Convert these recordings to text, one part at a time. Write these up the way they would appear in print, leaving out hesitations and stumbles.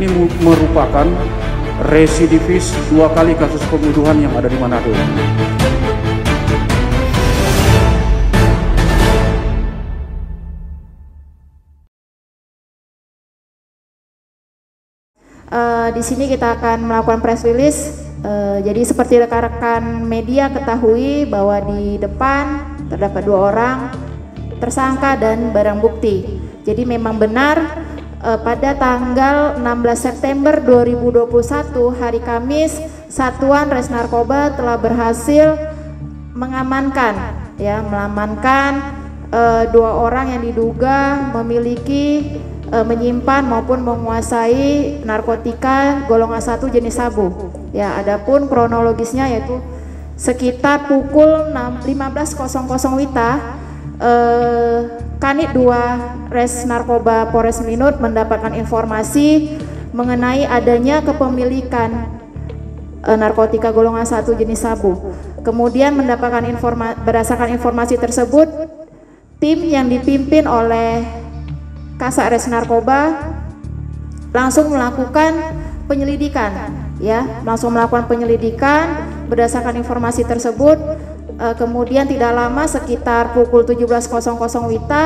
ini merupakan residivis 2 kali kasus pembunuhan yang ada di Manado. Di sini kita akan melakukan press release. Jadi seperti rekan-rekan media ketahui bahwa di depan terdapat 2 orang tersangka dan barang bukti. Jadi memang benar pada tanggal 16 September 2021 hari Kamis, Satuan Res Narkoba telah berhasil mengamankan 2 orang yang diduga memiliki menyimpan maupun menguasai narkotika golongan 1 jenis sabu. Ya, adapun kronologisnya yaitu sekitar pukul 15.00 WITA, Kanit 2 Res Narkoba Polres Melinut mendapatkan informasi mengenai adanya kepemilikan narkotika golongan 1 jenis sabu. Kemudian berdasarkan informasi tersebut, tim yang dipimpin oleh Kasat Res Narkoba langsung melakukan penyelidikan, berdasarkan informasi tersebut. Kemudian tidak lama sekitar pukul 17.00 WITA,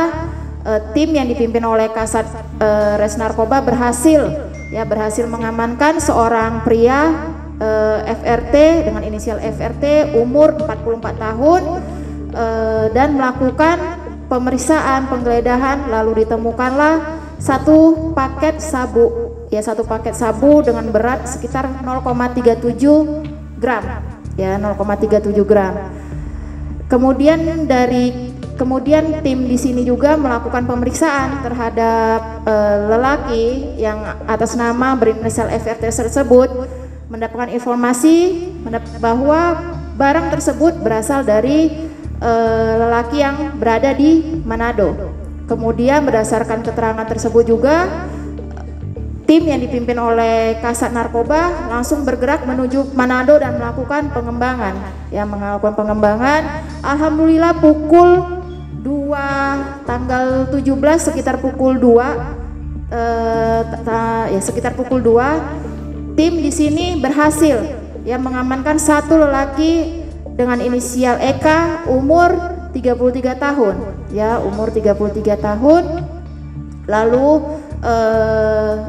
tim yang dipimpin oleh Kasat Res Narkoba berhasil mengamankan seorang pria FRT dengan inisial FRT umur 44 tahun dan melakukan pemeriksaan penggeledahan, lalu ditemukanlah 1 paket sabu, 1 paket sabu dengan berat sekitar 0,37 gram, 0,37 gram. Kemudian tim di sini juga melakukan pemeriksaan terhadap lelaki yang atas nama berinisial FRT tersebut, mendapatkan informasi bahwa barang tersebut berasal dari lelaki yang berada di Manado. Kemudian berdasarkan keterangan tersebut juga, tim yang dipimpin oleh Kasat Narkoba langsung bergerak menuju Manado dan melakukan pengembangan. Alhamdulillah pukul 2 tanggal 17 sekitar pukul 2 tim di sini berhasil mengamankan 1 lelaki dengan inisial Eka umur 33 tahun, umur 33 tahun. Lalu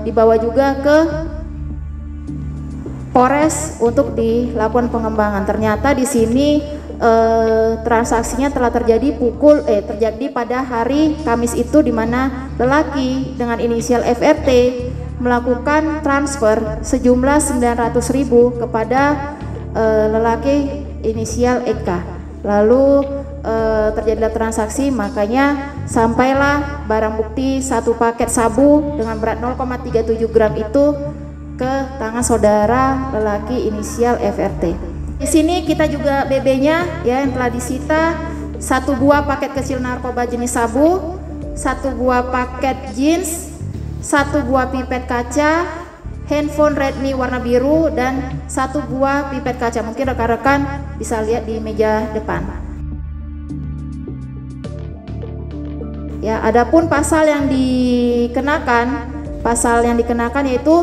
dibawa juga ke Polres untuk dilakukan pengembangan. Ternyata di sini transaksinya telah terjadi pada hari Kamis itu, di mana lelaki dengan inisial FRT melakukan transfer sejumlah 900.000 kepada lelaki inisial Eka. Lalu terjadilah transaksi, makanya sampailah barang bukti 1 paket sabu dengan berat 0,37 gram itu ke tangan saudara lelaki inisial FRT. Di sini kita juga BB-nya yang telah disita 1 buah paket kecil narkoba jenis sabu, 1 buah paket jeans, 1 buah pipet kaca, handphone Redmi warna biru, dan 1 buah pipet kaca. Mungkin rekan-rekan bisa lihat di meja depan. Adapun pasal yang dikenakan yaitu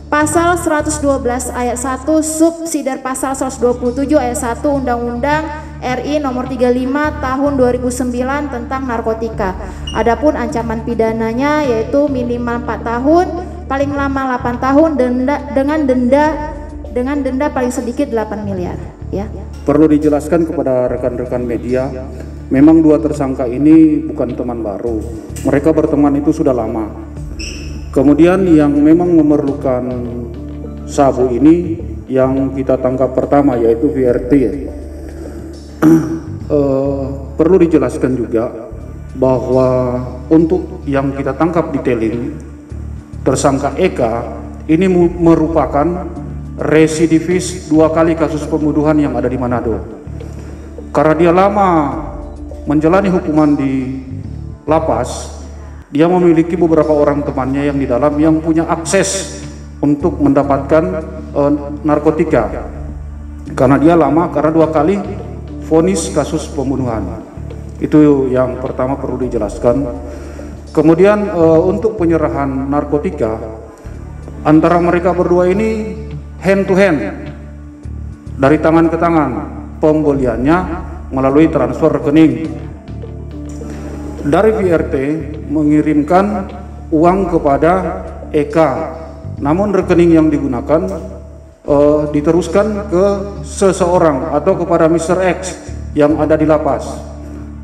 pasal 112 ayat 1 subsidiar pasal 127 ayat 1 Undang-Undang RI nomor 35 tahun 2009 tentang narkotika. Adapun ancaman pidananya yaitu minimal 4 tahun, paling lama 8 tahun, dengan denda paling sedikit 8 miliar. Perlu dijelaskan kepada rekan-rekan media, memang 2 tersangka ini bukan teman baru. Mereka berteman itu sudah lama. Kemudian yang memang memerlukan sabu ini yang kita tangkap pertama yaitu VRT. Perlu dijelaskan juga bahwa untuk yang kita tangkap di Teling, tersangka Eka ini merupakan residivis 2 kali kasus pembunuhan yang ada di Manado. Karena dia lama menjalani hukuman di lapas, dia memiliki beberapa orang temannya yang di dalam yang punya akses untuk mendapatkan narkotika. Karena dia lama, karena 2 kali vonis kasus pembunuhan. Itu yang pertama perlu dijelaskan. Kemudian untuk penyerahan narkotika, antara mereka berdua ini hand to hand, dari tangan ke tangan, pembeliannya melalui transfer rekening. Dari VRT mengirimkan uang kepada Eka, namun rekening yang digunakan diteruskan ke seseorang atau kepada Mr. X yang ada di lapas.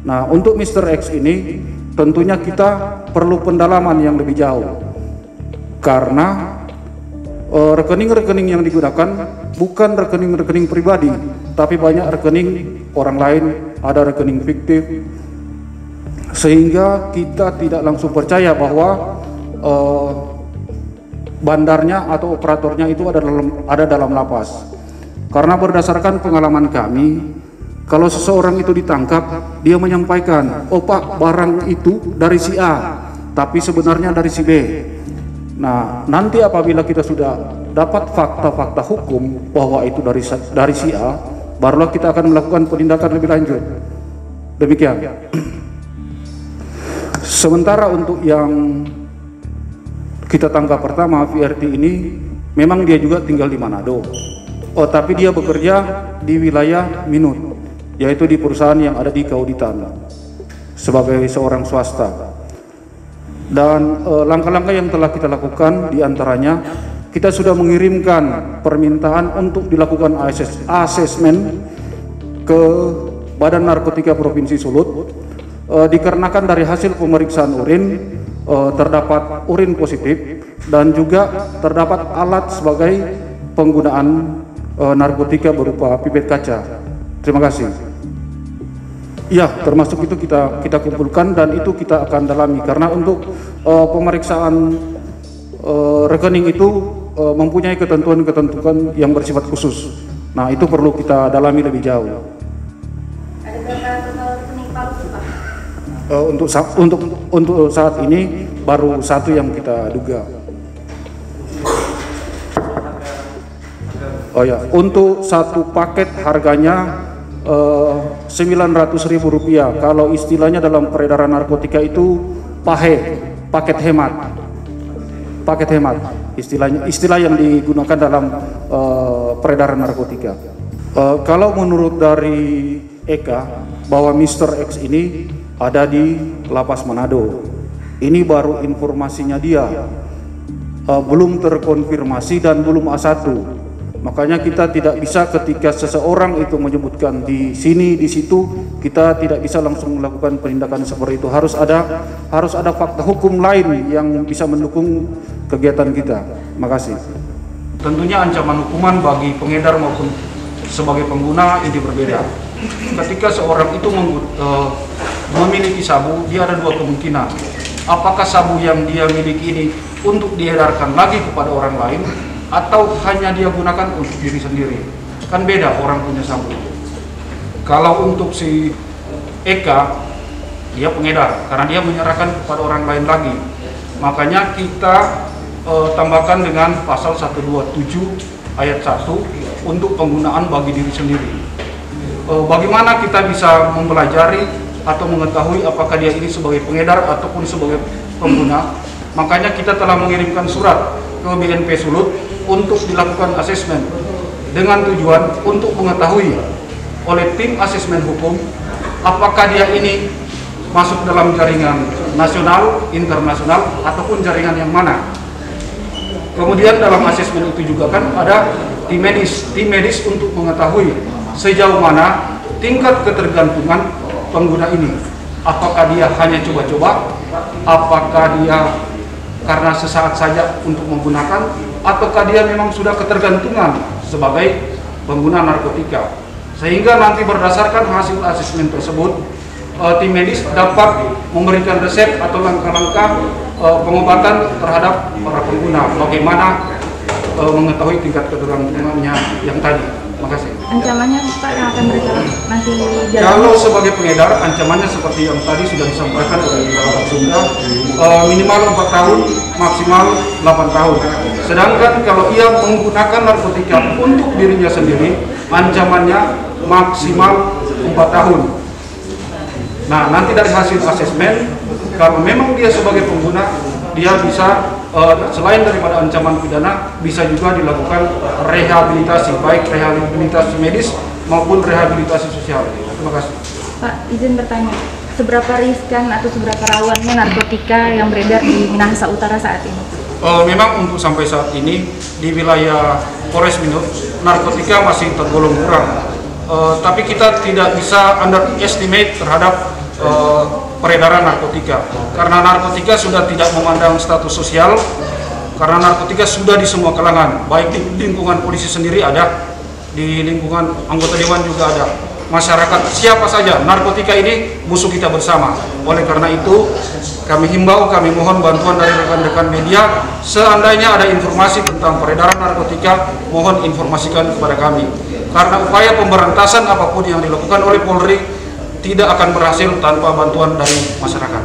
Nah, untuk Mr. X ini tentunya kita perlu pendalaman yang lebih jauh, karena rekening-rekening yang digunakan bukan rekening-rekening pribadi, tapi banyak rekening orang lain, ada rekening fiktif, sehingga kita tidak langsung percaya bahwa bandarnya atau operatornya itu ada dalam lapas. Karena berdasarkan pengalaman kami, kalau seseorang itu ditangkap, dia menyampaikan, oh Pak, barang itu dari si A, tapi sebenarnya dari si B. Nah, nanti apabila kita sudah dapat fakta-fakta hukum bahwa itu dari si A, barulah kita akan melakukan penindakan lebih lanjut. Demikian. Sementara untuk yang kita tangkap pertama, VRT ini memang dia juga tinggal di Manado. Oh, tapi dia bekerja di wilayah Minut, yaitu di perusahaan yang ada di Kauditan sebagai seorang swasta. Dan langkah-langkah yang telah kita lakukan diantaranya, kita sudah mengirimkan permintaan untuk dilakukan asesmen ke Badan Narkotika Provinsi Sulut, dikarenakan dari hasil pemeriksaan urin terdapat urin positif dan juga terdapat alat sebagai penggunaan narkotika berupa pipet kaca. Terima kasih. Ya, termasuk itu kita kumpulkan dan itu kita akan dalami, karena untuk pemeriksaan rekening itu mempunyai ketentuan-ketentuan yang bersifat khusus. Nah, itu perlu kita dalami lebih jauh. Ada berapa rekening palsu, Pak? Untuk saat ini baru satu yang kita duga. Oh ya, untuk satu paket harganya Rp900.000. Kalau istilahnya dalam peredaran narkotika itu paket hemat. Paket hemat istilah yang digunakan dalam peredaran narkotika. Kalau menurut dari Eka bahwa Mr. X ini ada di lapas Manado, ini baru informasinya dia, belum terkonfirmasi dan belum A1. Makanya kita tidak bisa ketika seseorang itu menyebutkan di sini, di situ, kita tidak bisa langsung melakukan penindakan seperti itu. Harus ada fakta hukum lain yang bisa mendukung kegiatan kita. Makasih. Tentunya ancaman hukuman bagi pengedar maupun sebagai pengguna ini berbeda. Ketika seorang itu memiliki sabu, dia ada dua kemungkinan. Apakah sabu yang dia miliki ini untuk diedarkan lagi kepada orang lain, atau hanya dia gunakan untuk diri sendiri. Kan beda orang punya sabu. Kalau untuk si Eka, dia pengedar karena dia menyerahkan kepada orang lain lagi. Makanya kita tambahkan dengan pasal 127 ayat 1 untuk penggunaan bagi diri sendiri. Bagaimana kita bisa mempelajari atau mengetahui apakah dia ini sebagai pengedar ataupun sebagai pengguna? Makanya kita telah mengirimkan surat ke BNP Sulut untuk dilakukan asesmen dengan tujuan untuk mengetahui oleh tim asesmen hukum apakah dia ini masuk dalam jaringan nasional, internasional, ataupun jaringan yang mana. Kemudian dalam asesmen itu juga kan ada tim medis untuk mengetahui sejauh mana tingkat ketergantungan pengguna ini. Apakah dia hanya coba-coba, apakah dia karena sesaat saja untuk menggunakan, ataukah dia memang sudah ketergantungan sebagai pengguna narkotika. Sehingga nanti berdasarkan hasil asesmen tersebut, tim medis dapat memberikan resep atau langkah-langkah pengobatan terhadap para pengguna. Bagaimana mengetahui tingkat ketergantungannya yang tadi. Terima kasih. Ancamannya Pak yang akan mereka nanti jalan? Kalau sebagai pengedar, ancamannya seperti yang tadi sudah disampaikan oleh Bapak Sunda, minimal 4 tahun, maksimal 8 tahun. Sedangkan kalau ia menggunakan narkotika untuk dirinya sendiri, ancamannya maksimal 4 tahun. Nah, nanti dari hasil asesmen, kalau memang dia sebagai pengguna, dia bisa selain daripada ancaman pidana, bisa juga dilakukan rehabilitasi, baik rehabilitasi medis maupun rehabilitasi sosial. Terima kasih. Pak, izin bertanya, seberapa riskan atau seberapa rawannya narkotika yang beredar di Minahasa Utara saat ini? Memang untuk sampai saat ini di wilayah Polres Minuk, narkotika masih tergolong kurang. Tapi kita tidak bisa underestimate terhadap peredaran narkotika, karena narkotika sudah tidak memandang status sosial, karena narkotika sudah di semua kalangan, baik di lingkungan polisi sendiri ada, di lingkungan anggota dewan juga ada, masyarakat siapa saja, narkotika ini musuh kita bersama. Oleh karena itu kami himbau, kami mohon bantuan dari rekan-rekan media, seandainya ada informasi tentang peredaran narkotika, mohon informasikan kepada kami, karena upaya pemberantasan apapun yang dilakukan oleh Polri tidak akan berhasil tanpa bantuan dari masyarakat.